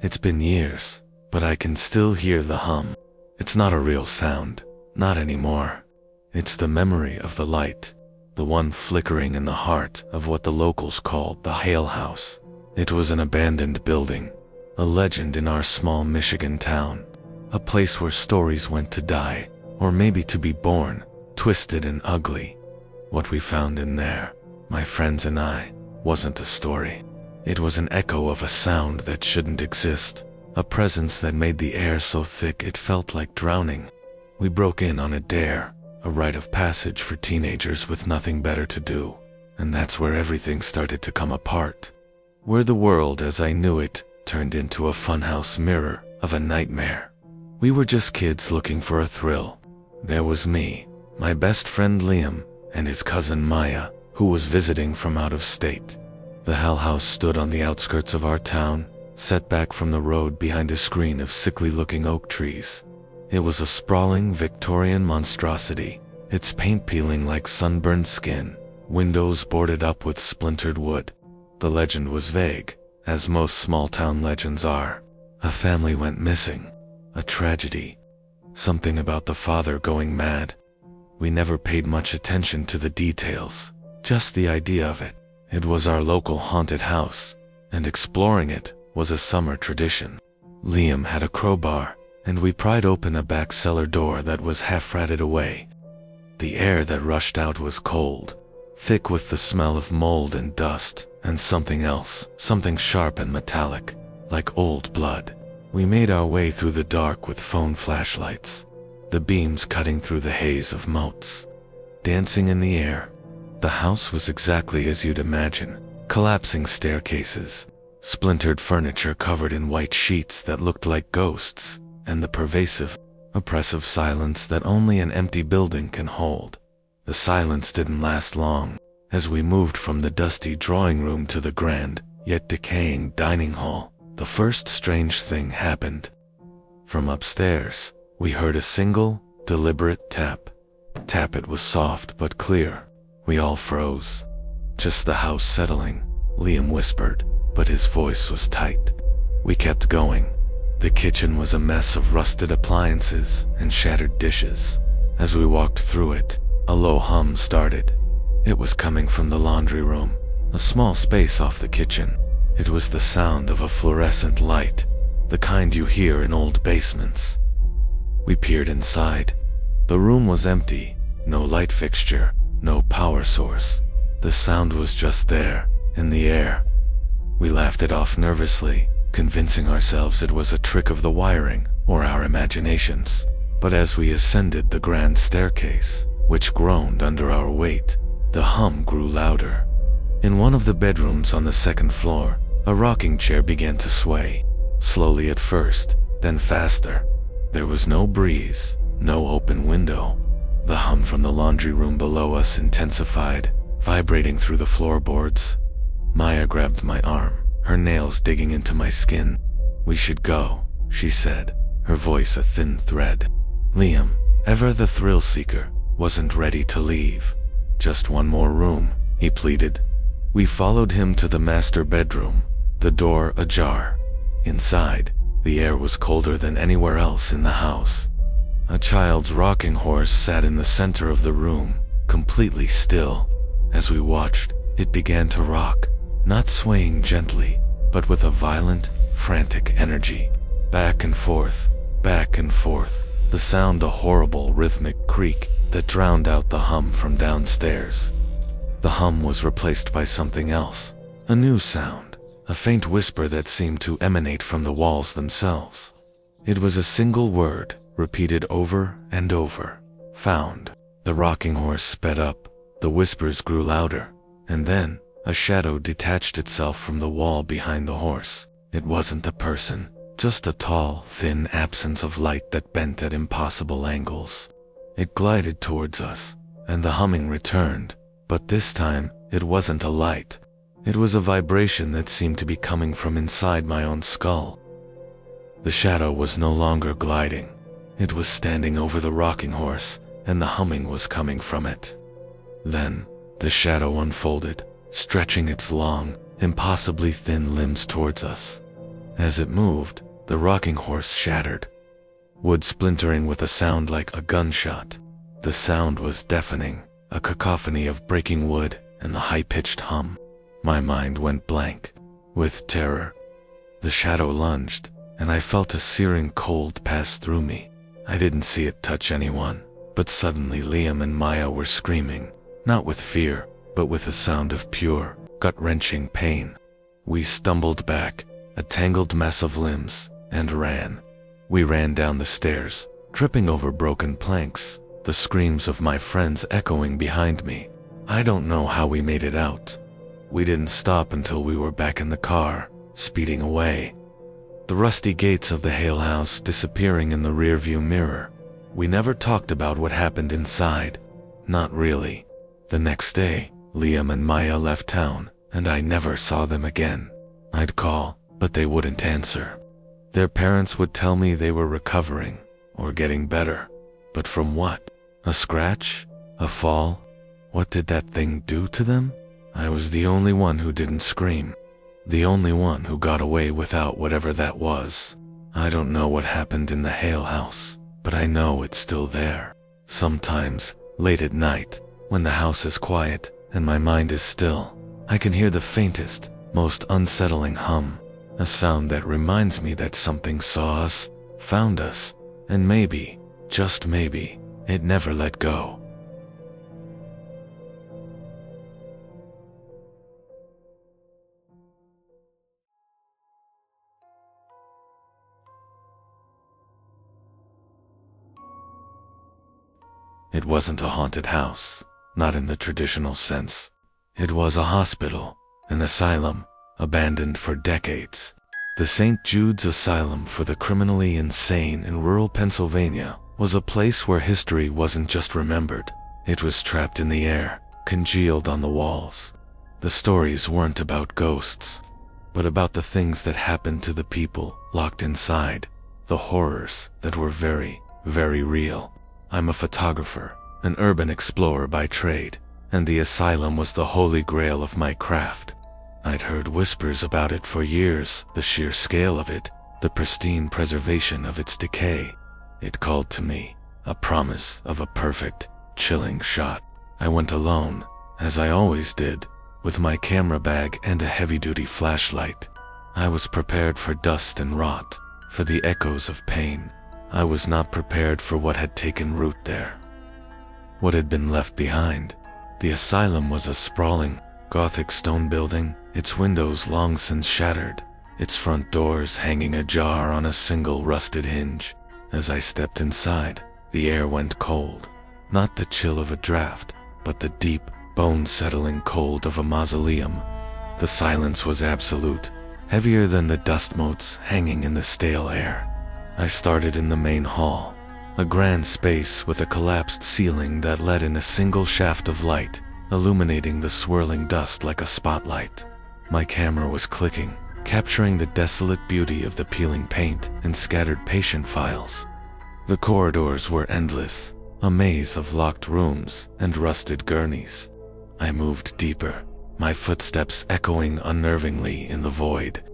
It's been years, but I can still hear the hum. It's not a real sound, not anymore. It's the memory of the light, the one flickering in the heart of what the locals called the Hale House. It was an abandoned building, a legend in our small Michigan town, a place where stories went to die, or maybe to be born, twisted and ugly. What we found in there, my friends and I, wasn't a story. It was an echo of a sound that shouldn't exist, a presence that made the air so thick it felt like drowning. We broke in on a dare, a rite of passage for teenagers with nothing better to do, and that's where everything started to come apart. Where the world as I knew it turned into a funhouse mirror of a nightmare. We were just kids looking for a thrill. There was me, my best friend Liam, and his cousin Maya, who was visiting from out of state. The Hale House stood on the outskirts of our town, set back from the road behind a screen of sickly-looking oak trees. It was a sprawling Victorian monstrosity, its paint peeling like sunburned skin, windows boarded up with splintered wood. The legend was vague, as most small-town legends are. A family went missing, a tragedy, something about the father going mad. We never paid much attention to the details, just the idea of it. It was our local haunted house, and exploring it was a summer tradition. Liam had a crowbar, and we pried open a back cellar door that was half ratted away. The air that rushed out was cold, thick with the smell of mold and dust, and something else, something sharp and metallic, like old blood. We made our way through the dark with phone flashlights, the beams cutting through the haze of motes, dancing in the air. The house was exactly as you'd imagine, collapsing staircases, splintered furniture covered in white sheets that looked like ghosts, and the pervasive, oppressive silence that only an empty building can hold. The silence didn't last long. As we moved from the dusty drawing room to the grand, yet decaying dining hall, the first strange thing happened. From upstairs, we heard a single, deliberate tap. It was soft but clear. We all froze. "Just the house settling," Liam whispered, but his voice was tight. We kept going. The kitchen was a mess of rusted appliances and shattered dishes. As we walked through it, a low hum started. It was coming from the laundry room, a small space off the kitchen. It was the sound of a fluorescent light, the kind you hear in old basements. We peered inside. The room was empty, no light fixture, no power source. The sound was just there, in the air. We laughed it off nervously, convincing ourselves it was a trick of the wiring or our imaginations. But as we ascended the grand staircase, which groaned under our weight, the hum grew louder. In one of the bedrooms on the second floor, a rocking chair began to sway, slowly at first, then faster. There was no breeze, no open window. The hum from the laundry room below us intensified, vibrating through the floorboards. Maya grabbed my arm, her nails digging into my skin. "We should go," she said, her voice a thin thread. Liam, ever the thrill seeker, wasn't ready to leave. "Just one more room," he pleaded. We followed him to the master bedroom, the door ajar. Inside, the air was colder than anywhere else in the house. A child's rocking horse sat in the center of the room, completely still. As we watched, it began to rock, not swaying gently, but with a violent, frantic energy. Back and forth, the sound a horrible rhythmic creak that drowned out the hum from downstairs. The hum was replaced by something else, a new sound, a faint whisper that seemed to emanate from the walls themselves. It was a single word, repeated over and over. "Found." The rocking horse sped up, the whispers grew louder, and then a shadow detached itself from the wall behind the horse. It wasn't a person, just a tall, thin absence of light that bent at impossible angles. It glided towards us, and the humming returned, but this time it wasn't a light. It was a vibration that seemed to be coming from inside my own skull. The shadow was no longer gliding. It was standing over the rocking horse, and the humming was coming from it. Then, the shadow unfolded, stretching its long, impossibly thin limbs towards us. As it moved, the rocking horse shattered, wood splintering with a sound like a gunshot. The sound was deafening, a cacophony of breaking wood and the high-pitched hum. My mind went blank with terror. The shadow lunged, and I felt a searing cold pass through me. I didn't see it touch anyone, but suddenly Liam and Maya were screaming, not with fear, but with a sound of pure, gut-wrenching pain. We stumbled back, a tangled mess of limbs, and ran. We ran down the stairs, tripping over broken planks, the screams of my friends echoing behind me. I don't know how we made it out. We didn't stop until we were back in the car, speeding away. The rusty gates of the Hale house disappearing in the rearview mirror. We never talked about what happened inside. Not really. The next day, Liam and Maya left town, and I never saw them again. I'd call, but they wouldn't answer. Their parents would tell me they were recovering, or getting better. But from what? A scratch? A fall? What did that thing do to them? I was the only one who didn't scream. The only one who got away without whatever that was. I don't know what happened in the Hale house, but I know it's still there. Sometimes, late at night, when the house is quiet and my mind is still, I can hear the faintest, most unsettling hum, a sound that reminds me that something saw us, found us, and maybe, just maybe, it never let go. It wasn't a haunted house, not in the traditional sense. It was a hospital, an asylum, abandoned for decades. The St. Jude's Asylum for the Criminally Insane in rural Pennsylvania was a place where history wasn't just remembered. It was trapped in the air, congealed on the walls. The stories weren't about ghosts, but about the things that happened to the people locked inside, the horrors that were very, very real. I'm a photographer, an urban explorer by trade, and the asylum was the holy grail of my craft. I'd heard whispers about it for years, the sheer scale of it, the pristine preservation of its decay. It called to me, a promise of a perfect, chilling shot. I went alone, as I always did, with my camera bag and a heavy-duty flashlight. I was prepared for dust and rot, for the echoes of pain. I was not prepared for what had taken root there. What had been left behind? The asylum was a sprawling, Gothic stone building, its windows long since shattered, its front doors hanging ajar on a single rusted hinge. As I stepped inside, the air went cold. Not the chill of a draft, but the deep, bone-settling cold of a mausoleum. The silence was absolute, heavier than the dust motes hanging in the stale air. I started in the main hall, a grand space with a collapsed ceiling that let in a single shaft of light, illuminating the swirling dust like a spotlight. My camera was clicking, capturing the desolate beauty of the peeling paint and scattered patient files. The corridors were endless, a maze of locked rooms and rusted gurneys. I moved deeper, my footsteps echoing unnervingly in the void.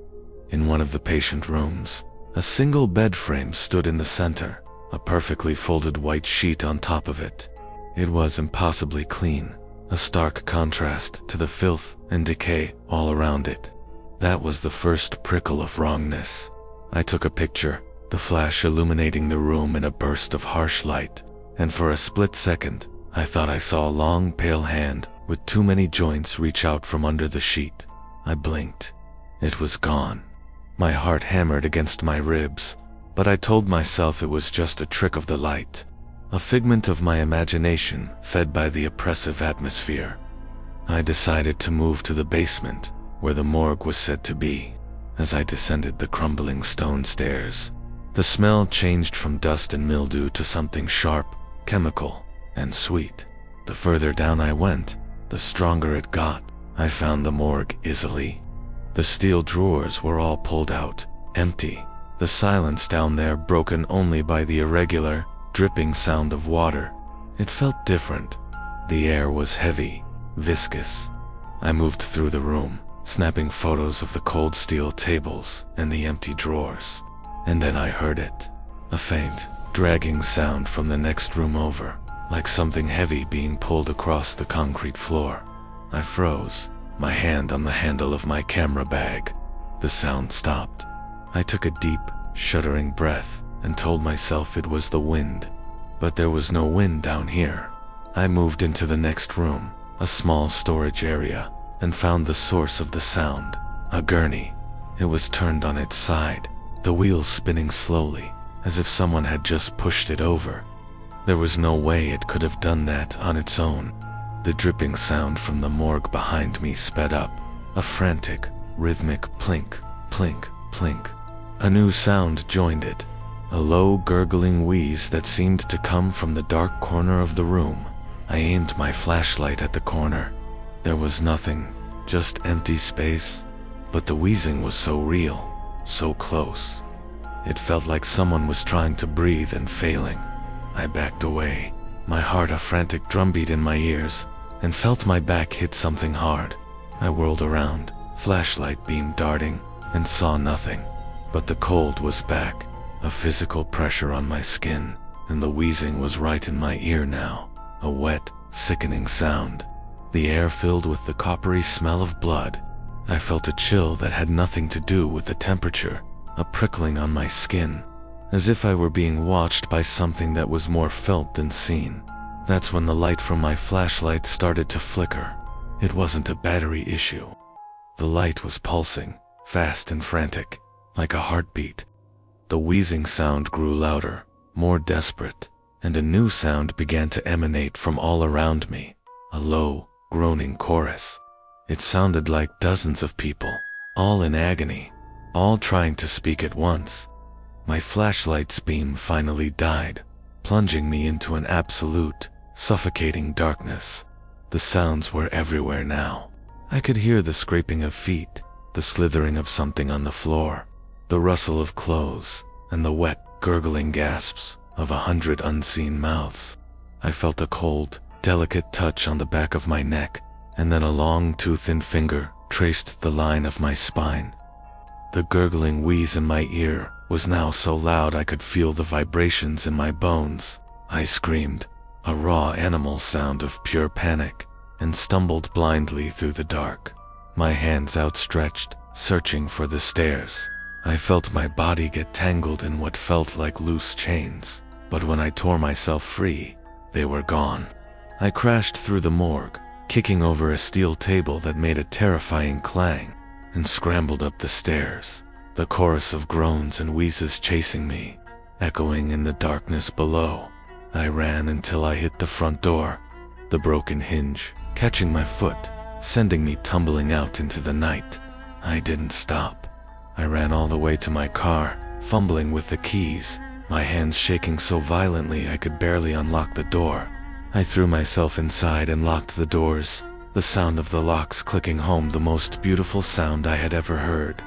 In one of the patient rooms, a single bed frame stood in the center, a perfectly folded white sheet on top of it. It was impossibly clean, a stark contrast to the filth and decay all around it. That was the first prickle of wrongness. I took a picture, the flash illuminating the room in a burst of harsh light, and for a split second, I thought I saw a long, pale hand with too many joints reach out from under the sheet. I blinked. It was gone. My heart hammered against my ribs, but I told myself it was just a trick of the light, a figment of my imagination fed by the oppressive atmosphere. I decided to move to the basement, where the morgue was said to be. As I descended the crumbling stone stairs, the smell changed from dust and mildew to something sharp, chemical, and sweet. The further down I went, the stronger it got. I found the morgue easily. The steel drawers were all pulled out, empty. The silence down there broken only by the irregular, dripping sound of water. It felt different. The air was heavy, viscous. I moved through the room, snapping photos of the cold steel tables and the empty drawers. And then I heard it. A faint, dragging sound from the next room over, like something heavy being pulled across the concrete floor. I froze, my hand on the handle of my camera bag. The sound stopped. I took a deep, shuddering breath and told myself it was the wind. But there was no wind down here. I moved into the next room, a small storage area, and found the source of the sound, a gurney. It was turned on its side, the wheels spinning slowly, as if someone had just pushed it over. There was no way it could have done that on its own. The dripping sound from the morgue behind me sped up, a frantic, rhythmic plink, plink, plink. A new sound joined it, a low gurgling wheeze that seemed to come from the dark corner of the room. I aimed my flashlight at the corner. There was nothing, just empty space, but the wheezing was so real, so close. It felt like someone was trying to breathe and failing. I backed away, my heart a frantic drumbeat in my ears, and felt my back hit something hard. I whirled around, flashlight beam darting, and saw nothing. But the cold was back, a physical pressure on my skin, and the wheezing was right in my ear now, a wet, sickening sound. The air filled with the coppery smell of blood. I felt a chill that had nothing to do with the temperature, a prickling on my skin, as if I were being watched by something that was more felt than seen. That's when the light from my flashlight started to flicker. It wasn't a battery issue. The light was pulsing, fast and frantic, like a heartbeat. The wheezing sound grew louder, more desperate, and a new sound began to emanate from all around me, a low, groaning chorus. It sounded like dozens of people, all in agony, all trying to speak at once. My flashlight's beam finally died, plunging me into an absolute, suffocating darkness. The sounds were everywhere now. I could hear the scraping of feet, the slithering of something on the floor, the rustle of clothes, and the wet, gurgling gasps of 100 unseen mouths. I felt a cold, delicate touch on the back of my neck, and then a long, too-thin finger traced the line of my spine. The gurgling wheeze in my ear was now so loud I could feel the vibrations in my bones. I screamed, a raw animal sound of pure panic, and stumbled blindly through the dark, my hands outstretched, searching for the stairs. I felt my body get tangled in what felt like loose chains, but when I tore myself free, they were gone. I crashed through the morgue, kicking over a steel table that made a terrifying clang, and scrambled up the stairs, the chorus of groans and wheezes chasing me, echoing in the darkness below. I ran until I hit the front door, the broken hinge catching my foot, sending me tumbling out into the night. I didn't stop. I ran all the way to my car, fumbling with the keys, my hands shaking so violently I could barely unlock the door. I threw myself inside and locked the doors, the sound of the locks clicking home the most beautiful sound I had ever heard.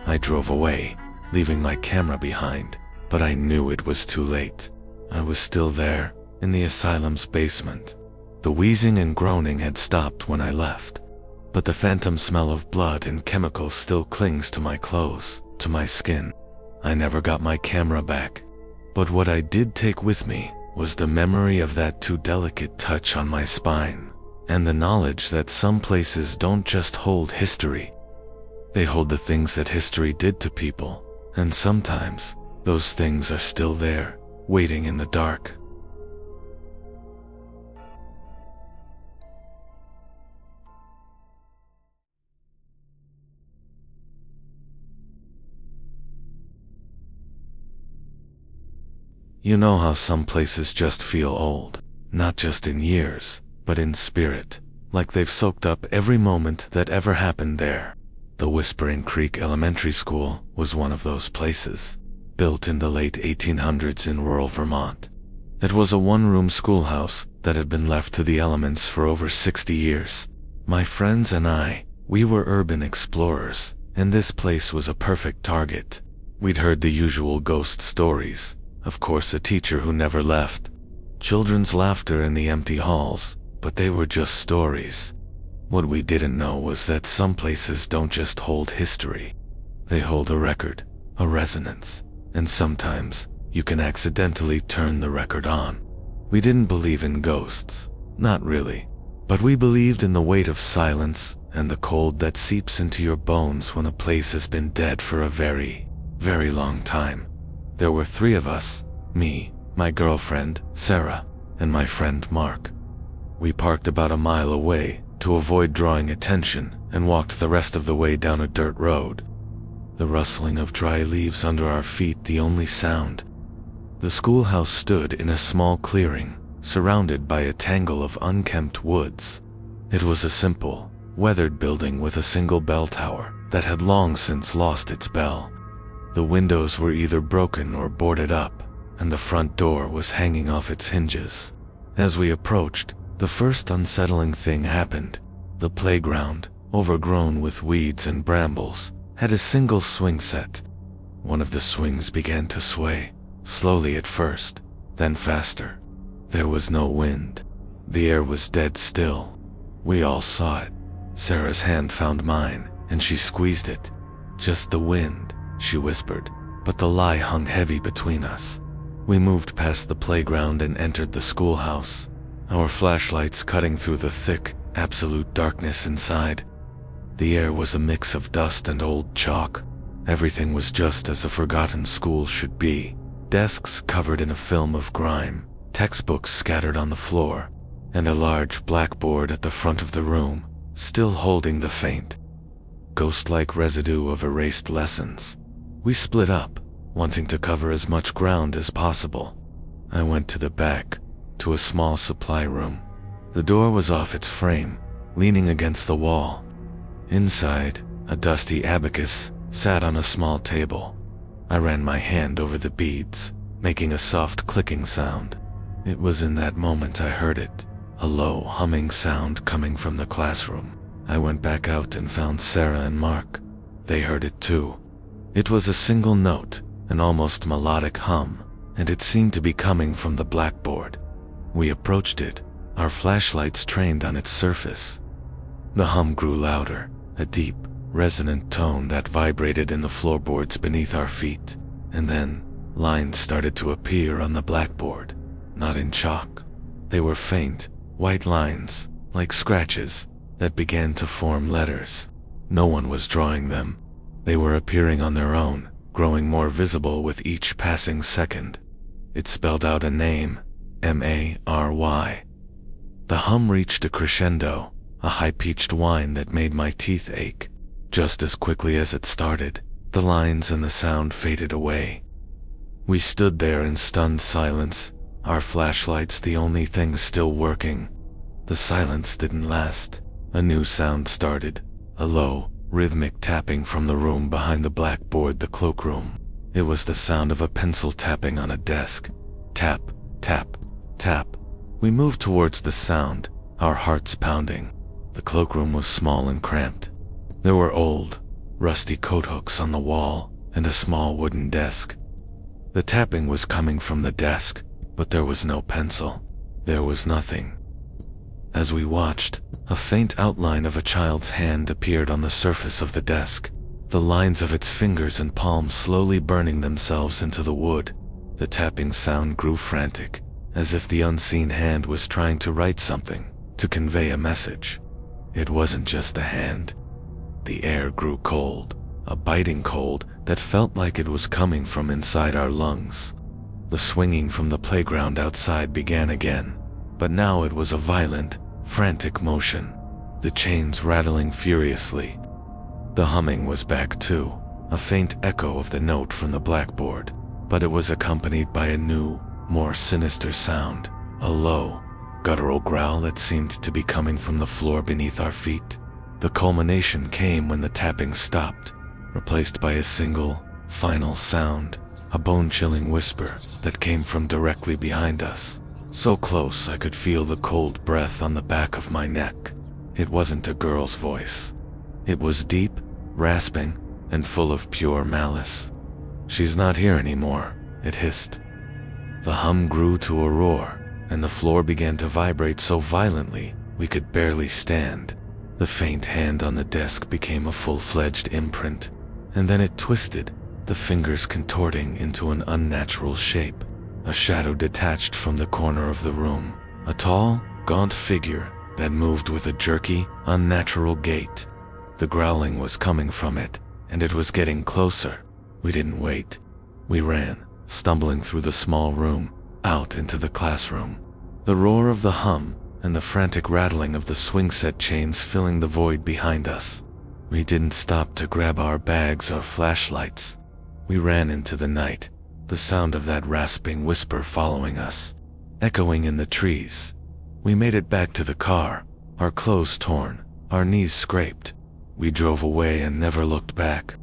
I drove away, leaving my camera behind, but I knew it was too late. I was still there, in the asylum's basement. The wheezing and groaning had stopped when I left, but the phantom smell of blood and chemicals still clings to my clothes, to my skin. I never got my camera back, but what I did take with me was the memory of that too delicate touch on my spine, and the knowledge that some places don't just hold history. They hold the things that history did to people, and sometimes those things are still there, waiting in the dark. You know how some places just feel old, not just in years, but in spirit, like they've soaked up every moment that ever happened there. The Whispering Creek Elementary School was one of those places, built in the late 1800s in rural Vermont. It was a one-room schoolhouse that had been left to the elements for over 60 years. My friends and I, we were urban explorers, and this place was a perfect target. We'd heard the usual ghost stories, of course a teacher who never left, children's laughter in the empty halls, but they were just stories. What we didn't know was that some places don't just hold history. They hold a record, a resonance, and sometimes you can accidentally turn the record on. We didn't believe in ghosts, not really, but we believed in the weight of silence and the cold that seeps into your bones when a place has been dead for a very, very long time. There were 3 of us, me, my girlfriend, Sarah, and my friend Marc. We parked about a mile away to avoid drawing attention and walked the rest of the way down a dirt road. The rustling of dry leaves under our feet the only sound. The schoolhouse stood in a small clearing, surrounded by a tangle of unkempt woods. It was a simple, weathered building with a single bell tower that had long since lost its bell. The windows were either broken or boarded up, and the front door was hanging off its hinges. As we approached, the first unsettling thing happened. The playground, overgrown with weeds and brambles, had a single swing set. One of the swings began to sway, slowly at first, then faster. There was no wind. The air was dead still. We all saw it. Sarah's hand found mine, and she squeezed it. "Just the wind," she whispered, but the lie hung heavy between us. We moved past the playground and entered the schoolhouse, our flashlights cutting through the thick, absolute darkness inside. The air was a mix of dust and old chalk. Everything was just as a forgotten school should be. Desks covered in a film of grime, textbooks scattered on the floor, and a large blackboard at the front of the room, still holding the faint, ghost-like residue of erased lessons. We split up, wanting to cover as much ground as possible. I went to the back, to a small supply room. The door was off its frame, leaning against the wall. Inside, a dusty abacus sat on a small table. I ran my hand over the beads, making a soft clicking sound. It was in that moment I heard it, a low humming sound coming from the classroom. I went back out and found Sarah and Marc. They heard it too. It was a single note, an almost melodic hum, and it seemed to be coming from the blackboard. We approached it, our flashlights trained on its surface. The hum grew louder, a deep, resonant tone that vibrated in the floorboards beneath our feet, and then lines started to appear on the blackboard, not in chalk. They were faint, white lines, like scratches, that began to form letters. No one was drawing them. They were appearing on their own, growing more visible with each passing second. It spelled out a name, M-A-R-Y. The hum reached a crescendo, a high-pitched whine that made my teeth ache. Just as quickly as it started, the lines and the sound faded away. We stood there in stunned silence, our flashlights the only things still working. The silence didn't last. A new sound started, a low, rhythmic tapping from the room behind the blackboard, the cloakroom. It was the sound of a pencil tapping on a desk. Tap, tap, tap. We moved towards the sound, our hearts pounding. The cloakroom was small and cramped. There were old, rusty coat hooks on the wall and a small wooden desk. The tapping was coming from the desk, but there was no pencil. There was nothing. As we watched, a faint outline of a child's hand appeared on the surface of the desk, the lines of its fingers and palms slowly burning themselves into the wood. The tapping sound grew frantic, as if the unseen hand was trying to write something, to convey a message. It wasn't just the hand. The air grew cold, a biting cold that felt like it was coming from inside our lungs. The swinging from the playground outside began again, but now it was a violent, frantic motion, the chains rattling furiously. The humming was back too, a faint echo of the note from the blackboard, but it was accompanied by a new, more sinister sound, a low, guttural growl that seemed to be coming from the floor beneath our feet. The culmination came when the tapping stopped, replaced by a single, final sound, a bone-chilling whisper that came from directly behind us. So close I could feel the cold breath on the back of my neck. It wasn't a girl's voice. It was deep, rasping, and full of pure malice. "She's not here anymore," it hissed. The hum grew to a roar, and the floor began to vibrate so violently we could barely stand. The faint hand on the desk became a full-fledged imprint, and then it twisted, the fingers contorting into an unnatural shape. A shadow detached from the corner of the room, a tall, gaunt figure that moved with a jerky, unnatural gait. The growling was coming from it, and it was getting closer. We didn't wait. We ran, stumbling through the small room, out into the classroom. The roar of the hum and the frantic rattling of the swing set chains filling the void behind us. We didn't stop to grab our bags or flashlights. We ran into the night, the sound of that rasping whisper following us, echoing in the trees. We made it back to the car, our clothes torn, our knees scraped. We drove away and never looked back.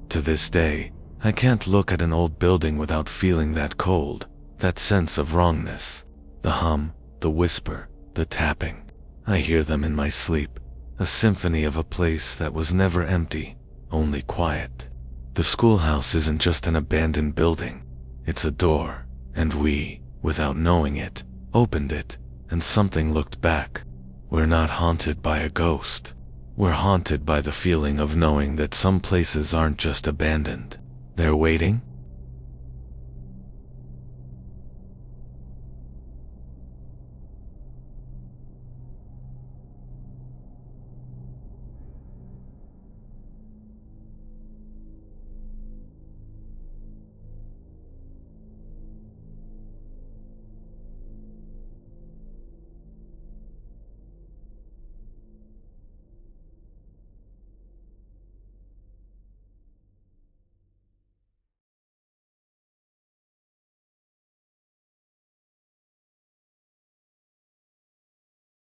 To this day, I can't look at an old building without feeling that cold, that sense of wrongness. The hum, the whisper, the tapping. I hear them in my sleep, a symphony of a place that was never empty, only quiet. The schoolhouse isn't just an abandoned building. It's a door, and we, without knowing it, opened it, and something looked back. We're not haunted by a ghost. We're haunted by the feeling of knowing that some places aren't just abandoned. They're waiting,